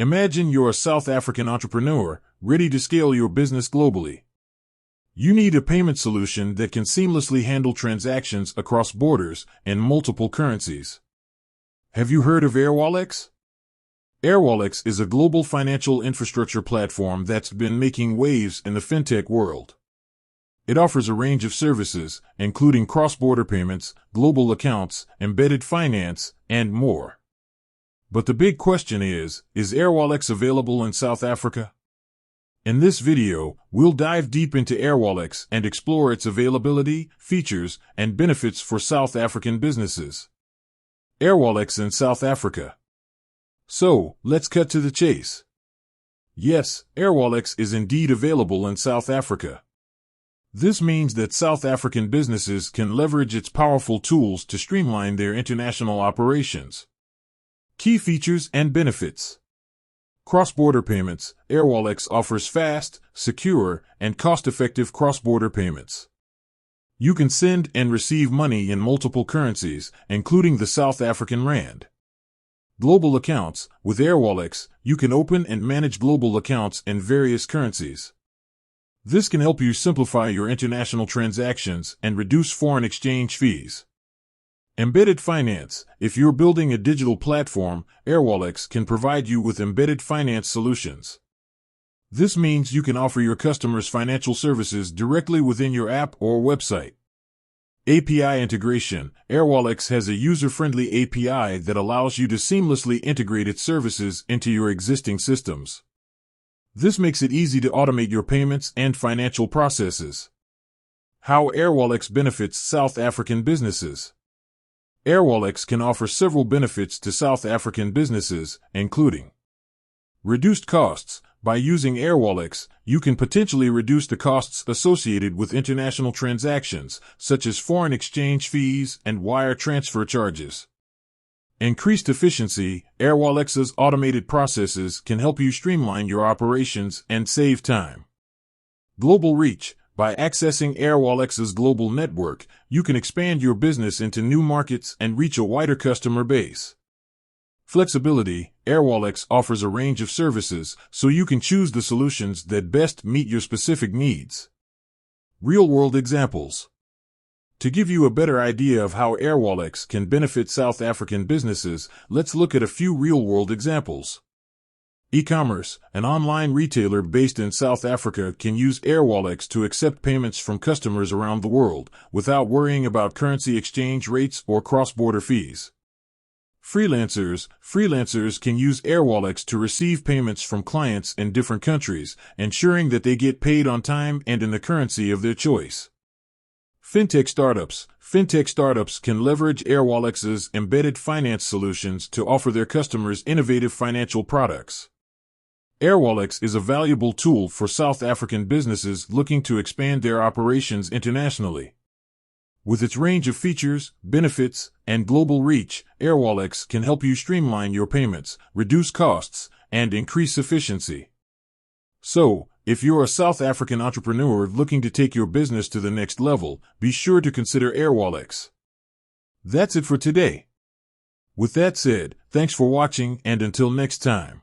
Imagine you're a South African entrepreneur ready to scale your business globally. You need a payment solution that can seamlessly handle transactions across borders and multiple currencies. Have you heard of Airwallex? Airwallex is a global financial infrastructure platform that's been making waves in the fintech world. It offers a range of services, including cross-border payments, global accounts, embedded finance, and more. But the big question is Airwallex available in South Africa? In this video, we'll dive deep into Airwallex and explore its availability, features, and benefits for South African businesses. Airwallex in South Africa. So, let's cut to the chase. Yes, Airwallex is indeed available in South Africa. This means that South African businesses can leverage its powerful tools to streamline their international operations. Key features and benefits. Cross-border payments. Airwallex offers fast, secure, and cost-effective cross-border payments. You can send and receive money in multiple currencies, including the South African rand. Global accounts. With Airwallex, you can open and manage global accounts in various currencies. This can help you simplify your international transactions and reduce foreign exchange fees. Embedded finance. If you're building a digital platform, Airwallex can provide you with embedded finance solutions. This means you can offer your customers financial services directly within your app or website. API integration. Airwallex has a user-friendly API that allows you to seamlessly integrate its services into your existing systems. This makes it easy to automate your payments and financial processes. How Airwallex benefits South African businesses. Airwallex can offer several benefits to South African businesses, including reduced costs. By using Airwallex, you can potentially reduce the costs associated with international transactions, such as foreign exchange fees and wire transfer charges. Increased efficiency. Airwallex's automated processes can help you streamline your operations and save time. Global reach. By accessing Airwallex's global network, you can expand your business into new markets and reach a wider customer base. Flexibility. Airwallex offers a range of services, so you can choose the solutions that best meet your specific needs. Real-world examples. To give you a better idea of how Airwallex can benefit South African businesses, let's look at a few real-world examples. E-commerce. An online retailer based in South Africa can use Airwallex to accept payments from customers around the world without worrying about currency exchange rates or cross-border fees. Freelancers. Freelancers can use Airwallex to receive payments from clients in different countries, ensuring that they get paid on time and in the currency of their choice. Fintech startups. Fintech startups can leverage Airwallex's embedded finance solutions to offer their customers innovative financial products. Airwallex is a valuable tool for South African businesses looking to expand their operations internationally. With its range of features, benefits, and global reach, Airwallex can help you streamline your payments, reduce costs, and increase efficiency. So, if you're a South African entrepreneur looking to take your business to the next level, be sure to consider Airwallex. That's it for today. With that said, thanks for watching, and until next time.